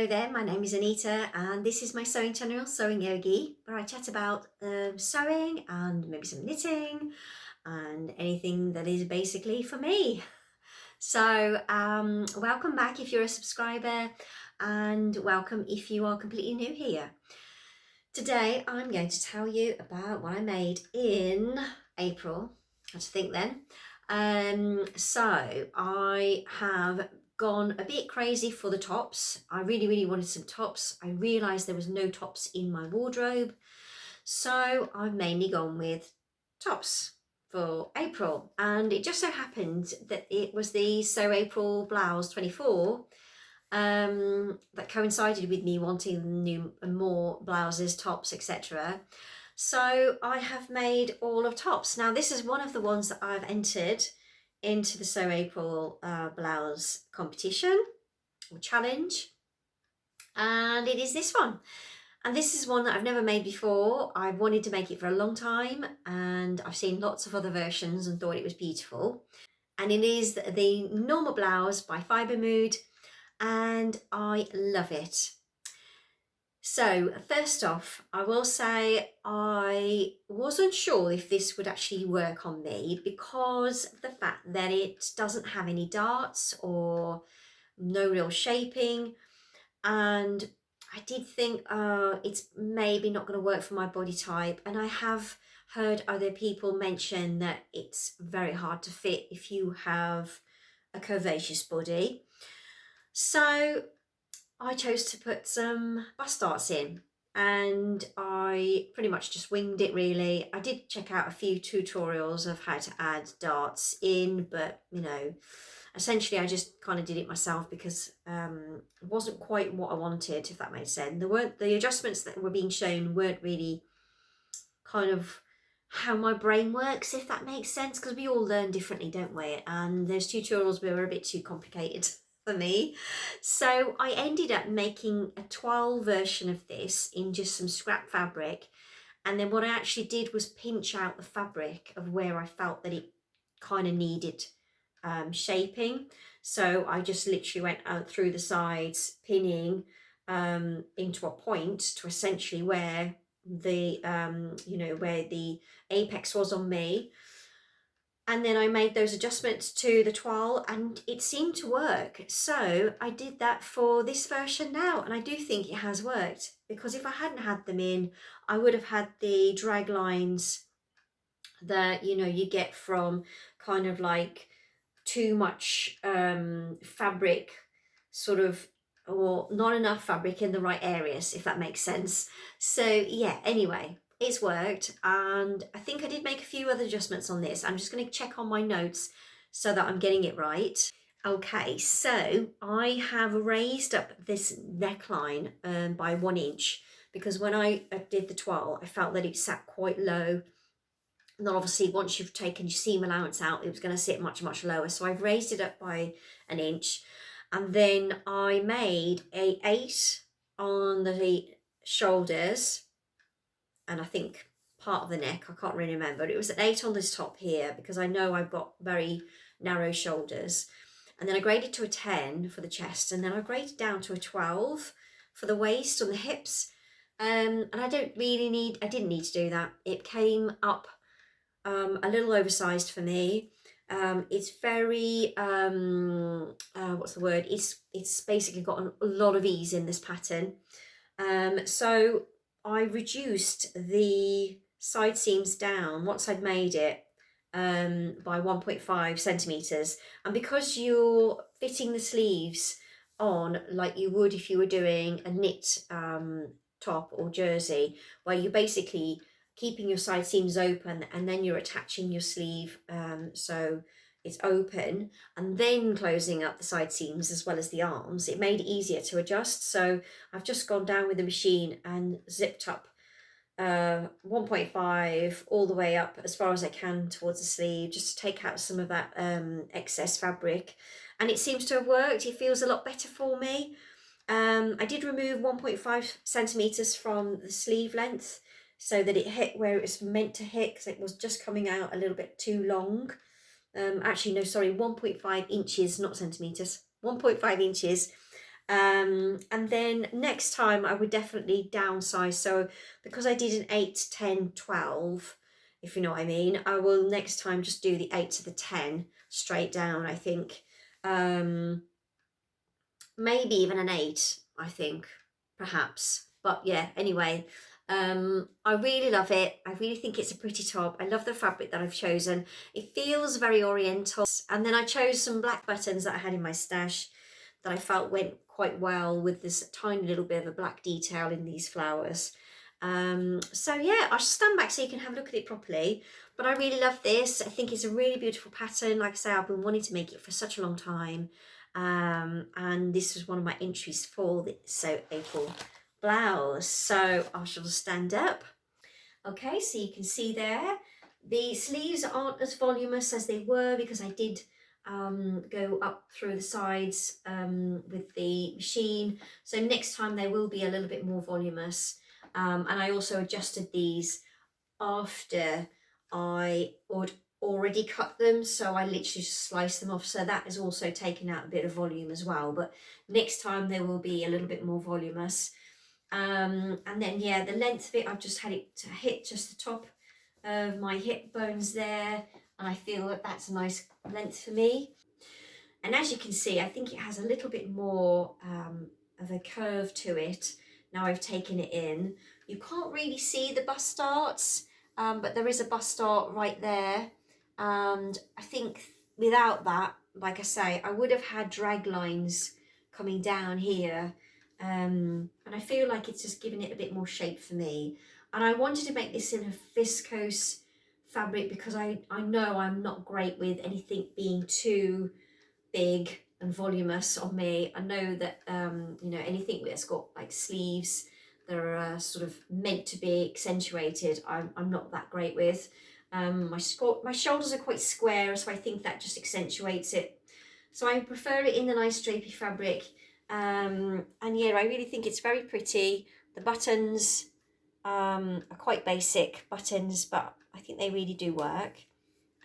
Hello there, my name is Anita and this is my sewing channel, Sewing Yogi, where I chat about sewing and maybe some knitting and anything that is basically for me. So welcome back if you're a subscriber, and welcome if you are completely new here. Today I'm going to tell you about what I made in April. I had to think then. So I have gone a bit crazy for the tops. I really wanted some tops. I realised there was no tops in my wardrobe, so I've mainly gone with tops for April, and it just so happened that it was the Sew April Blouse 24 that coincided with me wanting new and more blouses, tops, etc. So I have made all of tops. Now this is one of the ones that I've entered into the Sew April blouse competition or challenge, and it is this one. And this is one that I've never made before. I've wanted to make it for a long time, and I've seen lots of other versions and thought it was beautiful. And it is the normal blouse by Fibre Mood, and I love it. So first off, I will say I wasn't sure if this would actually work on me because of the fact that it doesn't have any darts or no real shaping, and I did think it's maybe not going to work for my body type, and I have heard other people mention that it's very hard to fit if you have a curvaceous body. So I chose to put some bust darts in, and I pretty much just winged it really. I did check out a few tutorials of how to add darts in, but you know, essentially I just kind of did it myself because it wasn't quite what I wanted, if that made sense. The adjustments that were being shown weren't really kind of how my brain works, if that makes sense, because we all learn differently, don't we? And those tutorials were a bit too complicated for me. So I ended up making a toile version of this in just some scrap fabric, and then what I actually did was pinch out the fabric of where I felt that it kind of needed shaping. So I just literally went out through the sides, pinning into a point to essentially where the where the apex was on me, and then I made those adjustments to the toile and it seemed to work. So I did that for this version now, and I do think it has worked, because if I hadn't had them in, I would have had the drag lines that you get from kind of like too much fabric, sort of, or not enough fabric in the right areas, if that makes sense. So yeah, anyway, it's worked, and I think I did make a few other adjustments on this. I'm just going to check on my notes so that I'm getting it right. Okay, so I have raised up this neckline by 1 inch, because when I did the toile, I felt that it sat quite low. And then obviously once you've taken your seam allowance out, it was going to sit much lower. So I've raised it up by 1 inch, and then I made a 8 on the shoulders, and I think part of the neck, I can't really remember. It was an 8 on this top here because I know I've got very narrow shoulders. And then I graded to a 10 for the chest, and then I graded down to a 12 for the waist and the hips. And I didn't need to do that. It came up a little oversized for me. It's very what's the word, it's basically got a lot of ease in this pattern. So I reduced the side seams down once I'd made it by 1.5 centimeters, and because you're fitting the sleeves on like you would if you were doing a knit top or jersey, where you basically keeping your side seams open and then you're attaching your sleeve so it's open, and then closing up the side seams as well as the arms, it made it easier to adjust. So I've just gone down with the machine and zipped up 1.5 all the way up as far as I can towards the sleeve, just to take out some of that excess fabric, and it seems to have worked. It feels a lot better for me. I did remove 1.5 centimeters from the sleeve length so that it hit where it was meant to hit, because it was just coming out a little bit too long. Actually, no, sorry, 1.5 inches, not centimeters, 1.5 inches. And then next time I would definitely downsize. So because I did an 8, 10, 12, if you know what I mean, I will next time just do the 8 to the 10 straight down, I think. Maybe even an 8, I think, perhaps. But yeah, anyway, I really love it. I really think it's a pretty top. I love the fabric that I've chosen. It feels very oriental. And then I chose some black buttons that I had in my stash that I felt went quite well with this tiny little bit of a black detail in these flowers. So yeah, I'll stand back so you can have a look at it properly. But I really love this. I think it's a really beautiful pattern. Like I say, I've been wanting to make it for such a long time. And this was one of my entries for the April blouse. So I shall stand up. Okay, so you can see there, the sleeves aren't as voluminous as they were because I did go up through the sides with the machine. So next time they will be a little bit more voluminous. And I also adjusted these after I would already cut them, so I literally just sliced them off, so that has also taken out a bit of volume as well, but next time they will be a little bit more voluminous. And then yeah, the length of it, I've just had it to hit just the top of my hip bones there, and I feel that that's a nice length for me. And as you can see, I think it has a little bit more of a curve to it now I've taken it in. You can't really see the bust darts, but there is a bust dart right there. And I think without that, like I say, I would have had drag lines coming down here. And I feel like it's just giving it a bit more shape for me. And I wanted to make this in a viscose fabric because I know I'm not great with anything being too big and voluminous on me. I know that you know, anything that's got like sleeves that are sort of meant to be accentuated, I'm not that great with. My shoulders are quite square, so I think that just accentuates it. So I prefer it in a nice drapey fabric. And yeah, I really think it's very pretty. The buttons are quite basic buttons, but I think they really do work.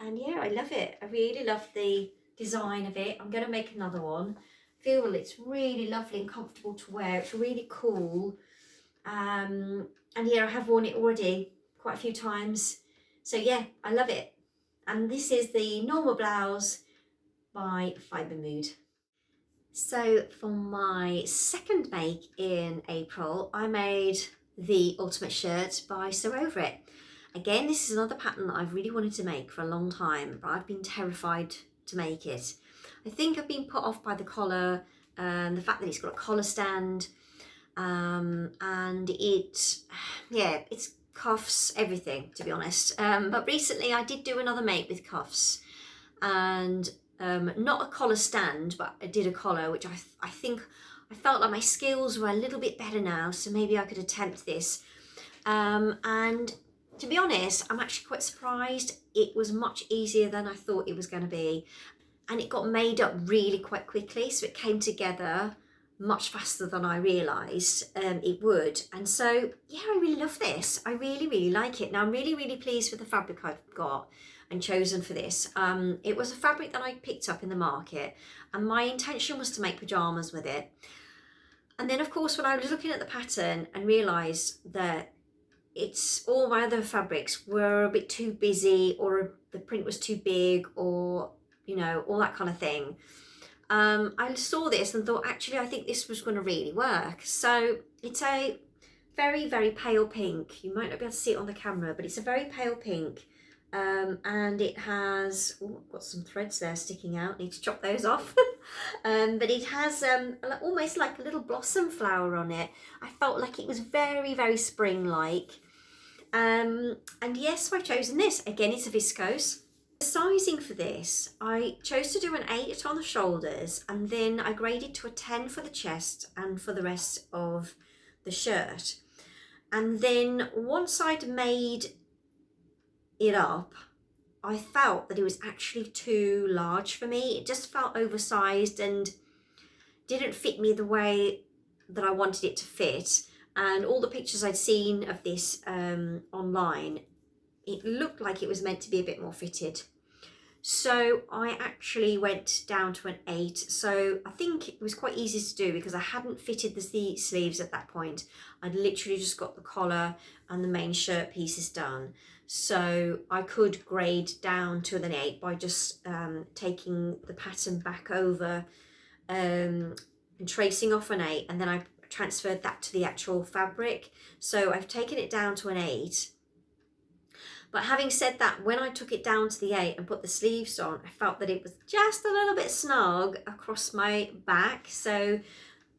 And yeah, I love it. I really love the design of it. I'm going to make another one. I feel it's really lovely and comfortable to wear. It's really cool. And yeah, I have worn it already quite a few times. So yeah, I love it. And this is the Norma blouse by Fibre Mood. So for my second make in April, I made the Ultimate Shirt by Sew Over It. Again, this is another pattern that I've really wanted to make for a long time, but I've been terrified to make it. I think I've been put off by the collar, the fact that it's got a collar stand, and it's cuffs, everything, to be honest. But recently I did do another make with cuffs, and not a collar stand, but I did a collar, which I think I felt like my skills were a little bit better now, so maybe I could attempt this. And to be honest, I'm actually quite surprised. It was much easier than I thought it was going to be, and it got made up really quite quickly, so it came together much faster than I realised it would. And so yeah, I really love this. I really like it. Now I'm really pleased with the fabric I've got and chosen for this. It was a fabric that I picked up in the market, and my intention was to make pyjamas with it. And then of course, when I was looking at the pattern and realised that all my other fabrics were a bit too busy, or the print was too big, or you know, all that kind of thing, I saw this and thought, actually I think this was going to really work. So it's a very pale pink. You might not be able to see it on the camera, but it's a very pale pink, and it has got some threads there sticking out, need to chop those off. But it has almost like a little blossom flower on it. I felt like it was very spring-like. And yes, I've chosen this. Again, it's a viscose. The sizing for this, I chose to do an 8 on the shoulders, and then I graded to a 10 for the chest and for the rest of the shirt. And then once I'd made it up, I felt that it was actually too large for me. It just felt oversized and didn't fit me the way that I wanted it to fit. And all the pictures I'd seen of this online, it looked like it was meant to be a bit more fitted. So I actually went down to an 8. So I think it was quite easy to do because I hadn't fitted the sleeves at that point. I'd literally just got the collar and the main shirt pieces done. So I could grade down to an 8 by just taking the pattern back over and tracing off an 8, and then I transferred that to the actual fabric. So I've taken it down to an 8. But having said that, when I took it down to the 8 and put the sleeves on, I felt that it was just a little bit snug across my back. So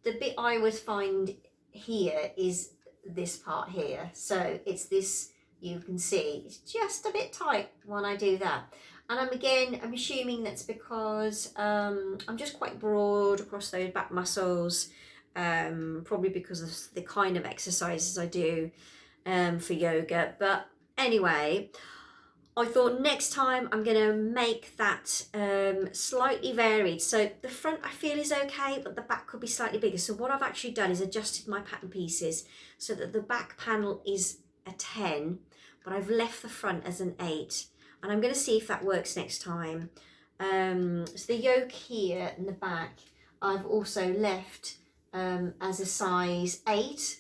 the bit I would find here is this part here. So it's this, you can see, it's just a bit tight when I do that. And I'm assuming that's because I'm just quite broad across those back muscles, probably because of the kind of exercises I do for yoga. But anyway, I thought next time I'm going to make that slightly varied. So the front I feel is okay, but the back could be slightly bigger. So what I've actually done is adjusted my pattern pieces so that the back panel is a 10, but I've left the front as an 8. And I'm going to see if that works next time. So the yoke here in the back, I've also left as a size 8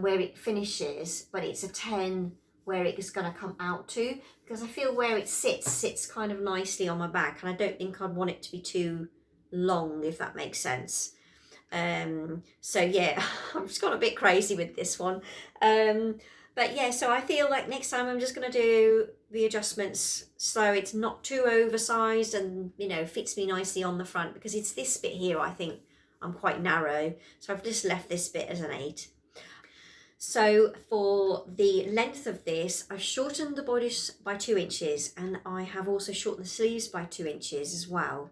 where it finishes, but it's a 10 where it's going to come out to, because I feel where it sits kind of nicely on my back, and I don't think I'd want it to be too long, if that makes sense. So yeah, I've just got a bit crazy with this one. But yeah, so I feel like next time I'm just going to do the adjustments so it's not too oversized and, you know, fits me nicely on the front, because it's this bit here I think I'm quite narrow. So I've just left this bit as an 8. So for the length of this, I've shortened the bodice by 2 inches, and I have also shortened the sleeves by 2 inches as well.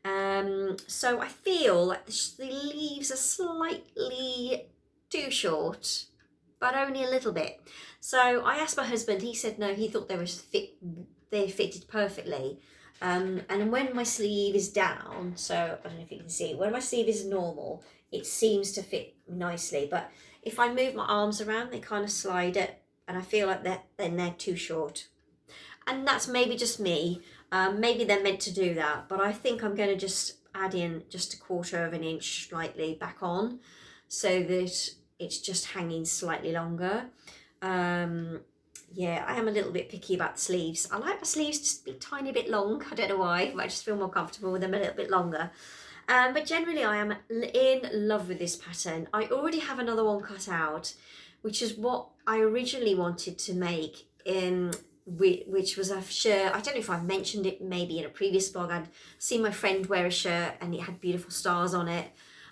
So I feel like the sleeves are slightly too short, but only a little bit. So I asked my husband, he said no, he thought they fitted perfectly. And when my sleeve is down, so I don't know if you can see, when my sleeve is normal, it seems to fit nicely, but if I move my arms around, they kind of slide it, and I feel like they're too short. And that's maybe just me. Maybe they're meant to do that, but I think I'm going to just add in just 1/4 of an inch slightly back on, so that it's just hanging slightly longer. Yeah, I am a little bit picky about the sleeves. I like my sleeves just to be a tiny bit long. I don't know why, but I just feel more comfortable with them a little bit longer. But generally I am in love with this pattern. I already have another one cut out, which is what I originally wanted to make, which was a shirt. I don't know if I've mentioned it maybe in a previous blog. I'd seen my friend wear a shirt and it had beautiful stars on it,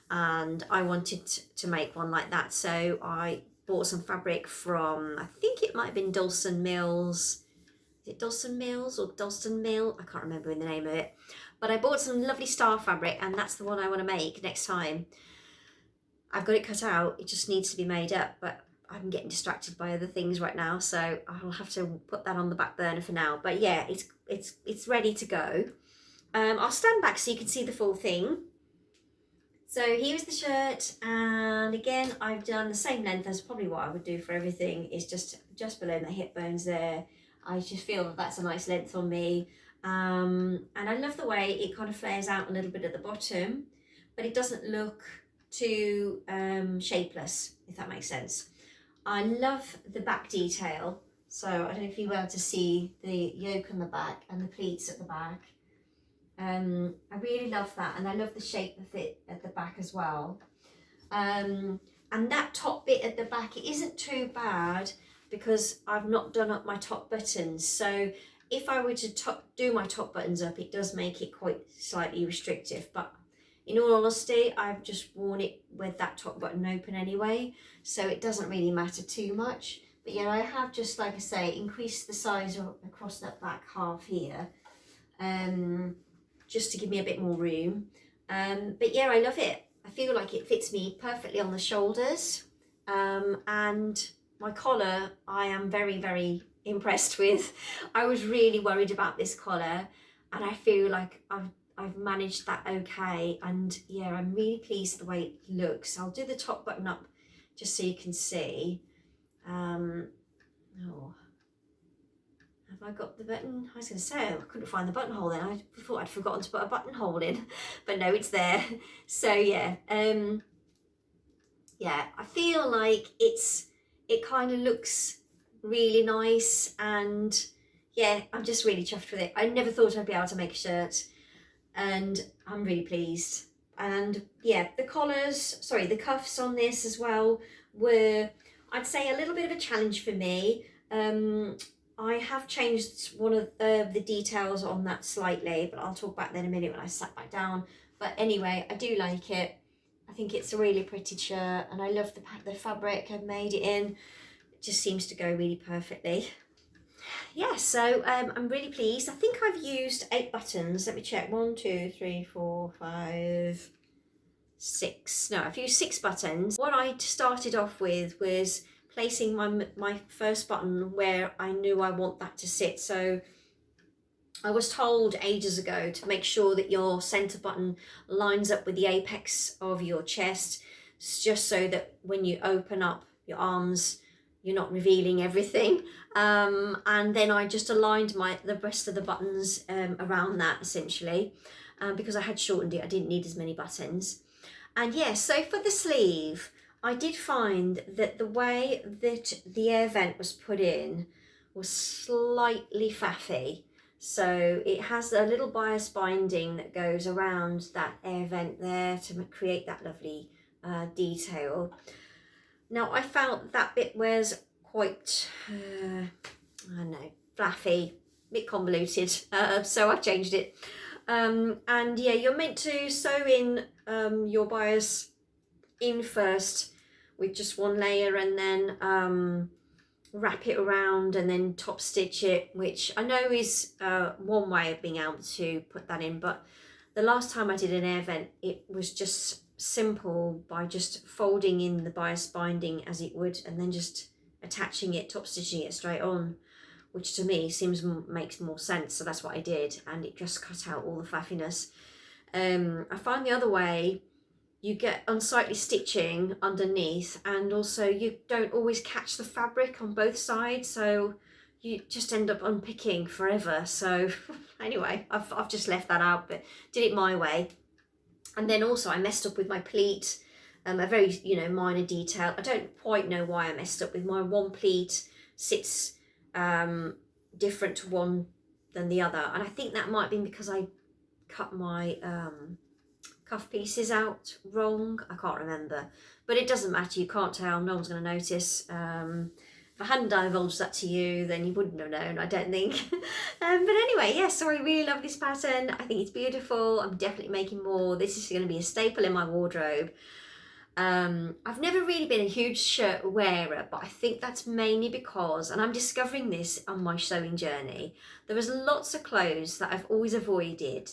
and I wanted to make one like that. So I bought some fabric from, I think it might have been Dalston Mills. Is it Dalston Mills or Dalston Mill? I can't remember the name of it. But I bought some lovely star fabric, and that's the one I want to make next time. I've got it cut out, it just needs to be made up, but I'm getting distracted by other things right now, so I'll have to put that on the back burner for now. But yeah, it's ready to go. I'll stand back so you can see the full thing. So here's the shirt, and again I've done the same length as probably what I would do for everything, is just below the hip bones there. I just feel that that's a nice length on me. And I love the way it kind of flares out a little bit at the bottom, but it doesn't look too shapeless, if that makes sense. I love the back detail, so I don't know if you were able to see the yoke on the back and the pleats at the back. I really love that, and I love the shape of it at the back as well. And that top bit at the back, it isn't too bad because I've not done up my top buttons, so if I were to do my top buttons up, it does make it quite slightly restrictive, but in all honesty, I've just worn it with that top button open anyway, so it doesn't really matter too much. But yeah, I have just, like I say, increased the size across that back half here, just to give me a bit more room. But yeah, I love it. I feel like it fits me perfectly on the shoulders, and my collar I am very, very impressed with. I was really worried about this collar, and I feel like I've managed that okay, and yeah, I'm really pleased the way it looks. I'll do the top button up just so you can see. Oh, Have I got the button? I was going to say, I couldn't find the buttonhole then. I thought I'd forgotten to put a buttonhole in, but no, it's there. So yeah, yeah, I feel like it kind of looks really nice, and yeah, I'm just really chuffed with it. I never thought I'd be able to make a shirt, and I'm really pleased. And yeah, the the cuffs on this as well were, I'd say, a little bit of a challenge for me. I have changed one of the details on that slightly, but I'll talk about that in a minute when I sat back down. But anyway, I do like it. I think it's a really pretty shirt, and I love the fabric I've made it in. It just seems to go really perfectly. Yeah, so I'm really pleased. I think I've used 8 buttons. Let me check. 1, 2, 3, 4, 5, 6. No, I've used 6 buttons. What I started off with was placing my first button where I knew I want that to sit. So I was told ages ago to make sure that your center button lines up with the apex of your chest, just so that when you open up your arms, you're not revealing everything. And then I just aligned the rest of the buttons around that, essentially, because I had shortened it. I didn't need as many buttons. And yeah, so for the sleeve, I did find that the way that the air vent was put in was slightly faffy. So it has a little bias binding that goes around that air vent there to create that lovely detail. Now I felt that bit was quite, I don't know, fluffy, a bit convoluted, so I changed it. And yeah, you're meant to sew in your bias in first with just one layer, and then wrap it around and then top stitch it, which I know is one way of being able to put that in, but the last time I did an air vent, it was just simple by just folding in the bias binding as it would, and then just attaching it, top stitching it straight on, which to me makes more sense. So that's what I did, and it just cut out all the fluffiness. I find the other way, you get unsightly stitching underneath, and also you don't always catch the fabric on both sides, so you just end up unpicking forever. So anyway, I've just left that out, but did it my way. And then also I messed up with my pleat, a very minor detail. I don't quite know why I messed up with my one pleat. Sits different to one than the other, and I think that might be because I cut my cuff pieces out wrong. I can't remember, but it doesn't matter. You can't tell. No one's going to notice. If I hadn't divulged that to you, then you wouldn't have known, I don't think. But anyway, yeah, so I really love this pattern. I think it's beautiful. I'm definitely making more. This is going to be a staple in my wardrobe. I've never really been a huge shirt wearer, but I think that's mainly because, and I'm discovering this on my sewing journey, there was lots of clothes that I've always avoided,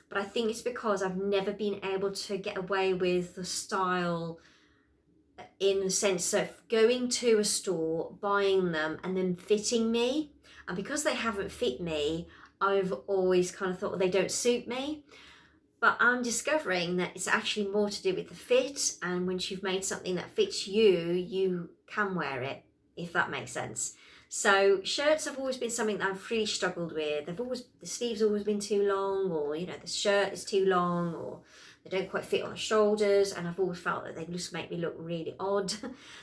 but I think it's because I've never been able to get away with the style in the sense of going to a store, buying them, and then fitting me. And because they haven't fit me, I've always kind of thought, well, they don't suit me. But I'm discovering that it's actually more to do with the fit, and once you've made something that fits you, you can wear it, if that makes sense. So shirts have always been something that I've really struggled with. The sleeves have always been too long, or the shirt is too long, or they don't quite fit on the shoulders, and I've always felt that they just make me look really odd.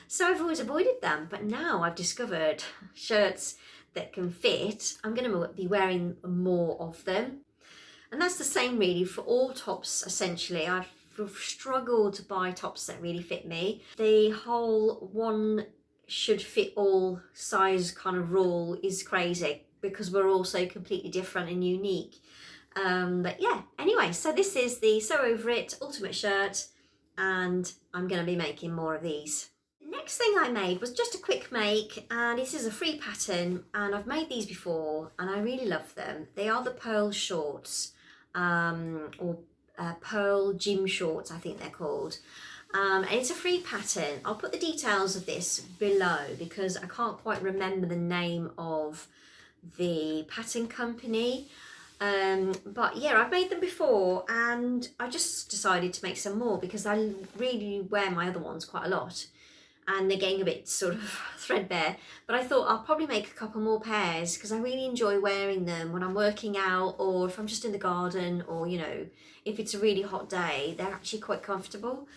So I've always avoided them, but now I've discovered shirts that can fit. I'm going to be wearing more of them. And that's the same really for all tops, essentially. I've struggled to buy tops that really fit me. The whole one should fit all size kind of rule is crazy, because we're all so completely different and unique. But yeah, anyway, so this is the Sew Over It Ultimate Shirt, and I'm going to be making more of these. Next thing I made was just a quick make, and this is a free pattern, and I've made these before and I really love them. They are the pearl shorts, or pearl gym shorts, I think they're called. And it's a free pattern. I'll put the details of this below because I can't quite remember the name of the pattern company. But yeah, I've made them before, and I just decided to make some more because I really wear my other ones quite a lot. and they're getting a bit sort of threadbare, but I thought I'll probably make a couple more pairs because I really enjoy wearing them when I'm working out, or if I'm just in the garden, or you know, if it's a really hot day. They're actually quite comfortable,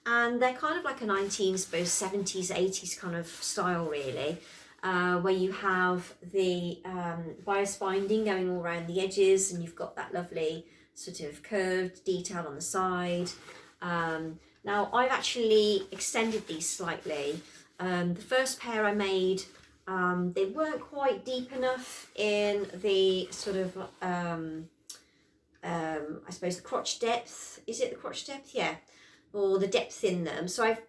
and they're kind of like a 1970s 80s kind of style really, where you have the bias binding going all around the edges, and you've got that lovely sort of curved detail on the side. Now I've actually extended these slightly. The first pair I made, they weren't quite deep enough in the sort of, I suppose the crotch depth. Is it the crotch depth? Yeah. Or the depth in them. So I've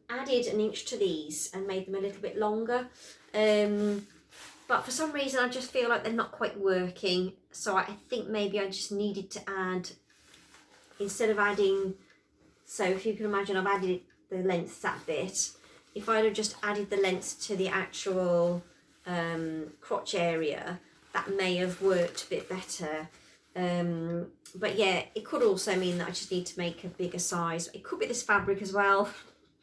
added an inch to these and made them a little bit longer. But for some reason I just feel like they're not quite working. So I think maybe I just needed to add, instead of adding, so if you can imagine I've added the length that bit. If I'd have just added the length to the actual crotch area, that may have worked a bit better. But yeah, it could also mean that I just need to make a bigger size. It could be this fabric as well.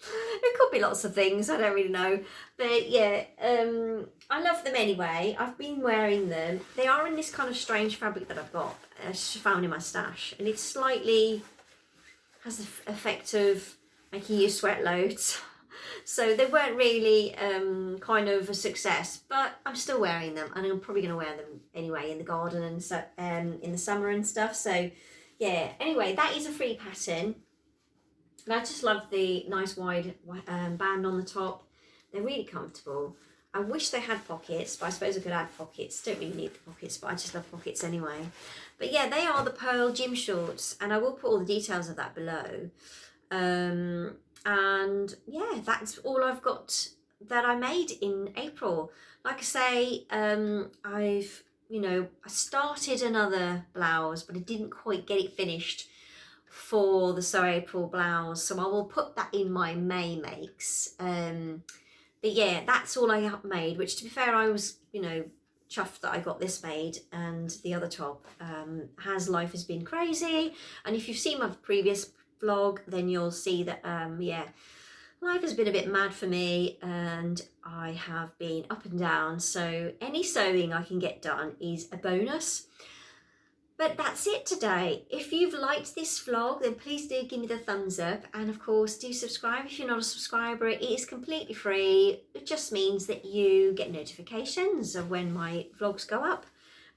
It could be lots of things, I don't really know. But yeah, I love them anyway. I've been wearing them. They are in this kind of strange fabric that I've got. I just found in my stash. And it's slightly, has the effect of making you sweat loads. So they weren't really kind of a success, but I'm still wearing them, and I'm probably going to wear them anyway in the garden and so in the summer and stuff. So yeah, anyway, that is a free pattern. And I just love the nice wide band on the top. They're really comfortable. I wish they had pockets, but I suppose I could add pockets. Don't really need the pockets, but I just love pockets anyway. But yeah, they are the pearl gym shorts, and I will put all the details of that below. And yeah, that's all I've got that I made in April. Like I say, I've, you know, I started another blouse, but I didn't quite get it finished for the Sew April blouse, so I will put that in my May makes. But yeah, that's all I made, which to be fair, I was, you know, chuffed that I got this made, and the other top. Life has been crazy, and if you've seen my previous vlog, then you'll see that yeah, life has been a bit mad for me, and I have been up and down, so any sewing I can get done is a bonus. But that's it today. If you've liked this vlog, then please do give me the thumbs up, and of course do subscribe if you're not a subscriber. It is completely free. It just means that you get notifications of when my vlogs go up,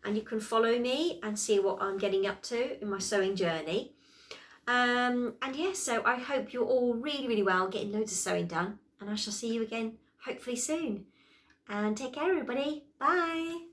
and you can follow me and see what I'm getting up to in my sewing journey. And yeah, so I hope you're all really, really well, getting loads of sewing done, and I shall see you again hopefully soon. And take care everybody. Bye.